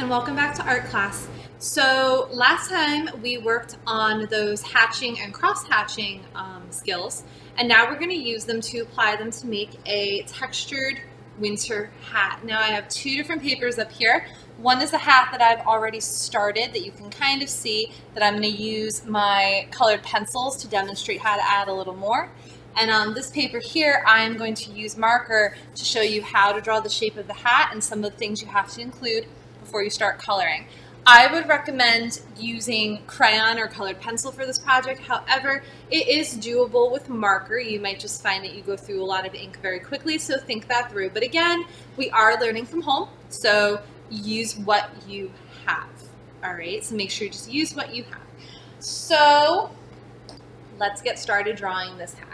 and welcome back to art class. So last time we worked on those hatching and cross-hatching skills, and now we're going to use them to apply them to make a textured winter hat. Now I have two different papers up here. One is a hat that I've already started that you can kind of see that I'm going to use my colored pencils to demonstrate how to add a little more. And on this paper here, I'm going to use marker to show you how to draw the shape of the hat and some of the things you have to include before you start coloring. I would recommend using crayon or colored pencil for this project. However, it is doable with marker. You might just find that you go through a lot of ink very quickly, so think that through. But again, we are learning from home, so use what you have. All right, so make sure you just use what you have. So let's get started drawing this hat.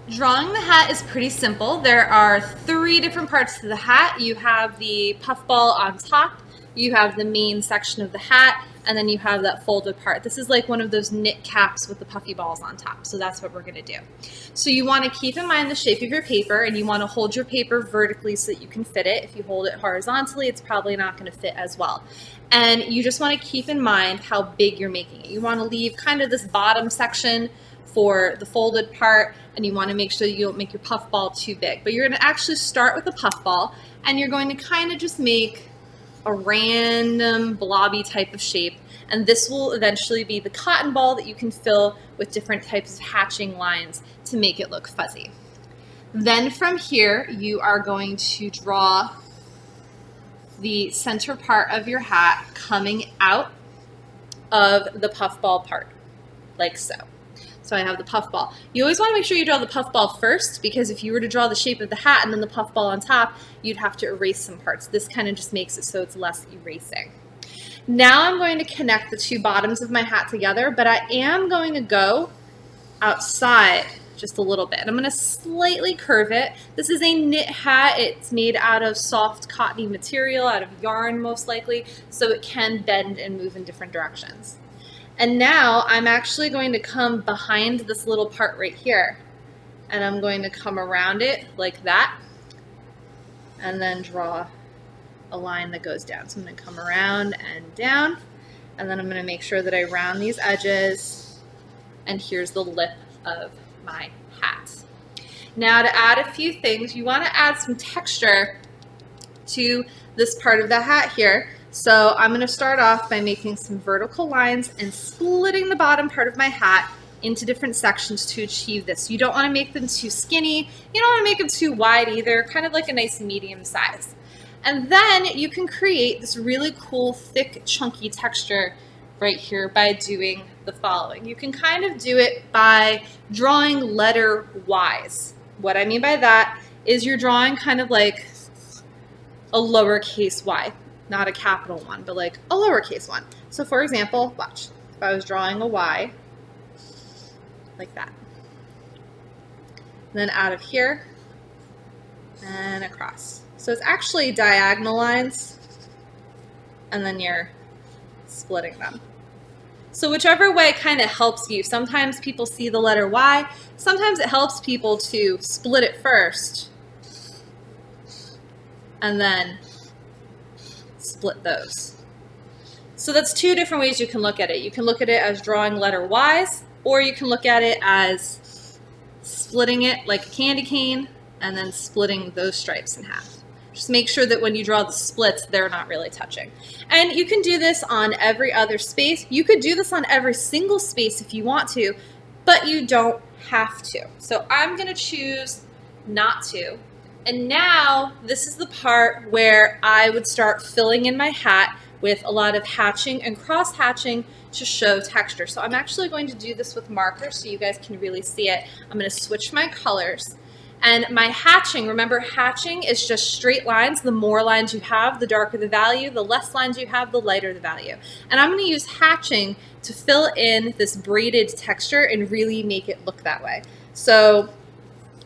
Drawing the hat is pretty simple. There are three different parts to the hat. You have the puffball on top, you have the main section of the hat, and then you have that folded part. This is like one of those knit caps with the puffy balls on top, so that's what we're gonna do. So you wanna keep in mind the shape of your paper, and you wanna hold your paper vertically so that you can fit it. If you hold it horizontally, it's probably not gonna fit as well. And you just wanna keep in mind how big you're making it. You wanna leave kind of this bottom section for the folded part, and you want to make sure that you don't make your puff ball too big. But you're going to actually start with the puff ball, and you're going to kind of just make a random blobby type of shape, and this will eventually be the cotton ball that you can fill with different types of hatching lines to make it look fuzzy. Then from here, you are going to draw the center part of your hat coming out of the puff ball part, like so. So I have the puff ball. You always want to make sure you draw the puff ball first, because if you were to draw the shape of the hat and then the puff ball on top, you'd have to erase some parts. This kind of just makes it so it's less erasing. Now I'm going to connect the two bottoms of my hat together, but I am going to go outside just a little bit. I'm going to slightly curve it. This is a knit hat. It's made out of soft cottony material, out of yarn most likely, so it can bend and move in different directions. And now I'm actually going to come behind this little part right here, and I'm going to come around it like that, and then draw a line that goes down. So I'm going to come around and down, and then I'm going to make sure that I round these edges, and here's the lip of my hat. Now to add a few things, you want to add some texture to this part of the hat here. So I'm going to start off by making some vertical lines and splitting the bottom part of my hat into different sections to achieve this. You don't want to make them too skinny. You don't want to make them too wide either, kind of like a nice medium size. And then you can create this really cool, thick, chunky texture right here by doing the following. You can kind of do it by drawing letter Ys. What I mean by that is you're drawing kind of like a lowercase y. Not a capital one, but like a lowercase one. So for example, watch, if I was drawing a Y, like that. And then out of here, and across. So it's actually diagonal lines, and then you're splitting them. So whichever way kind of helps you. Sometimes people see the letter Y, sometimes it helps people to split it first, and then split those. So that's two different ways you can look at it. You can look at it as drawing letter Ys, or you can look at it as splitting it like a candy cane and then splitting those stripes in half. Just make sure that when you draw the splits, they're not really touching. And you can do this on every other space. You could do this on every single space if you want to, but you don't have to. So I'm going to choose not to. And now this is the part where I would start filling in my hat with a lot of hatching and cross hatching to show texture. So I'm actually going to do this with marker so you guys can really see it. I'm going to switch my colors. And my hatching, remember hatching is just straight lines. The more lines you have, the darker the value. The less lines you have, the lighter the value. And I'm going to use hatching to fill in this braided texture and really make it look that way. So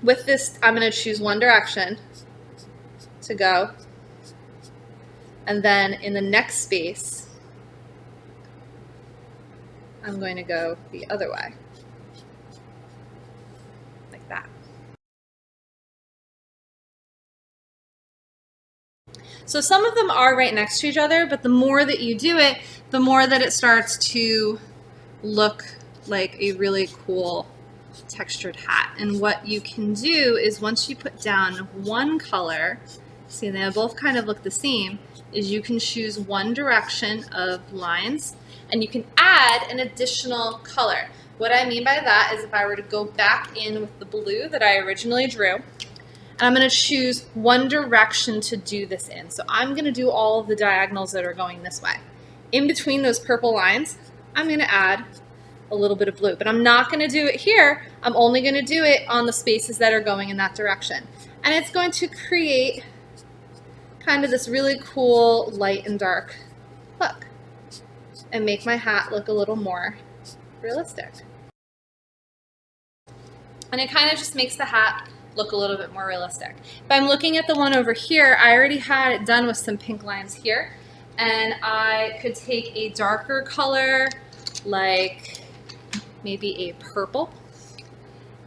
with this, I'm going to choose one direction to go, and then in the next space, I'm going to go the other way, like that. So some of them are right next to each other, but the more that you do it, the more that it starts to look like a really cool textured hat. And what you can do is once you put down one color, see they both kind of look the same, is you can choose one direction of lines and you can add an additional color. What I mean by that is if I were to go back in with the blue that I originally drew, and I'm going to choose one direction to do this in. So I'm going to do all of the diagonals that are going this way. In between those purple lines, I'm going to add a little bit of blue, but I'm not going to do it here. I'm only going to do it on the spaces that are going in that direction. And it's going to create kind of this really cool light and dark look and make my hat look a little more realistic. And it kind of just makes the hat look a little bit more realistic. If I'm looking at the one over here, I already had it done with some pink lines here, and I could take a darker color like maybe a purple,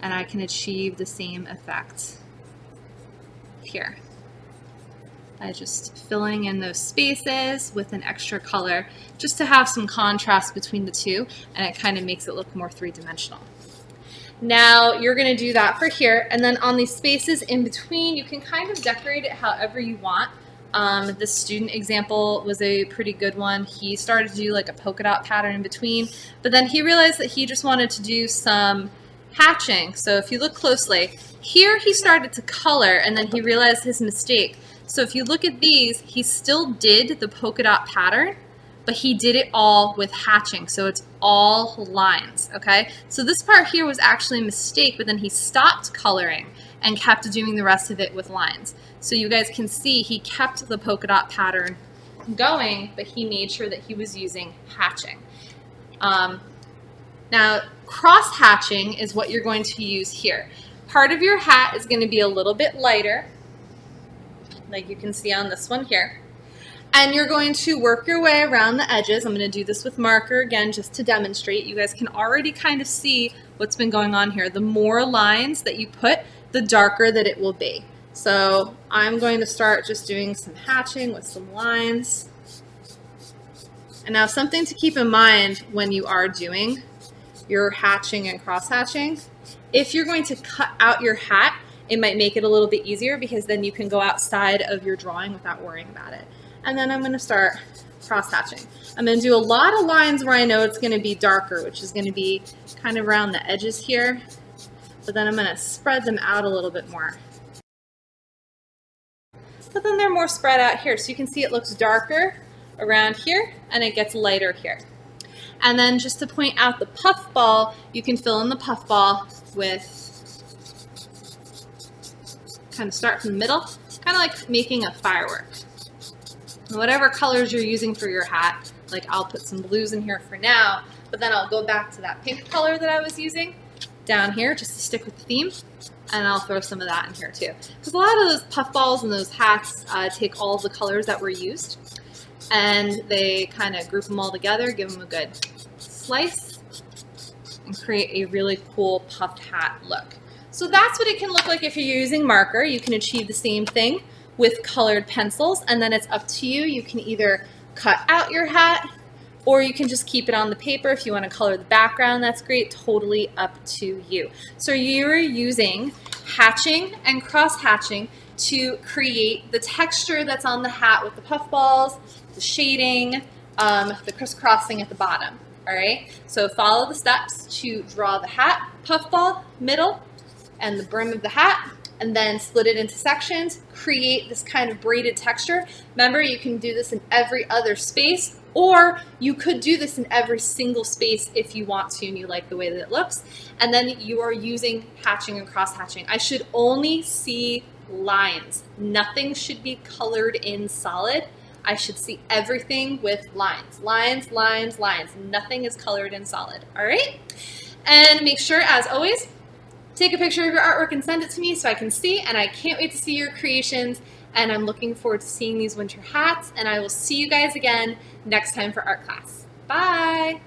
and I can achieve the same effect here. I just filling in those spaces with an extra color just to have some contrast between the two, and it kind of makes it look more three-dimensional. Now you're going to do that for here, and then on these spaces in between you can kind of decorate it however you want. This student example was a pretty good one. He started to do like a polka dot pattern in between, but then he realized that he just wanted to do some hatching. So if you look closely, here he started to color and then he realized his mistake. So if you look at these, he still did the polka dot pattern, but he did it all with hatching. So it's all lines, okay? So this part here was actually a mistake, but then he stopped coloring and kept doing the rest of it with lines. So you guys can see he kept the polka dot pattern going, but he made sure that he was using hatching. Now, cross hatching is what you're going to use here. Part of your hat is going to be a little bit lighter, like you can see on this one here. And you're going to work your way around the edges. I'm going to do this with marker again just to demonstrate. You guys can already kind of see what's been going on here. The more lines that you put, the darker that it will be. So I'm going to start just doing some hatching with some lines. And now something to keep in mind when you are doing your hatching and cross hatching, if you're going to cut out your hat, it might make it a little bit easier because then you can go outside of your drawing without worrying about it. And then I'm going to start cross hatching. I'm going to do a lot of lines where I know it's going to be darker, which is going to be kind of around the edges here. But then I'm going to spread them out a little bit more. But then they're more spread out here. So you can see it looks darker around here and it gets lighter here. And then just to point out the puff ball, you can fill in the puff ball with, kind of start from the middle, kind of like making a firework. Whatever colors you're using for your hat, like I'll put some blues in here for now, but then I'll go back to that pink color that I was using down here just to stick with the theme, and I'll throw some of that in here too. Because a lot of those puff balls and those hats take all of the colors that were used and they kind of group them all together, give them a good slice, and create a really cool puffed hat look. So that's what it can look like if you're using marker. You can achieve the same thing with colored pencils, and then it's up to you. You can either cut out your hat or you can just keep it on the paper. If you want to color the background, that's great, totally up to you. So you're using hatching and cross hatching to create the texture that's on the hat with the puff balls, the shading, the crisscrossing at the bottom. All right, so follow the steps to draw the hat, puff ball, middle, and the brim of the hat, and then split it into sections, create this kind of braided texture. Remember, you can do this in every other space, or you could do this in every single space if you want to and you like the way that it looks. And then you are using hatching and cross hatching. I should only see lines. Nothing should be colored in solid. I should see everything with lines. Lines, lines, lines. Nothing is colored in solid, all right? And make sure, as always, take a picture of your artwork and send it to me so I can see, and I can't wait to see your creations, and I'm looking forward to seeing these winter hats, and I will see you guys again next time for art class. Bye!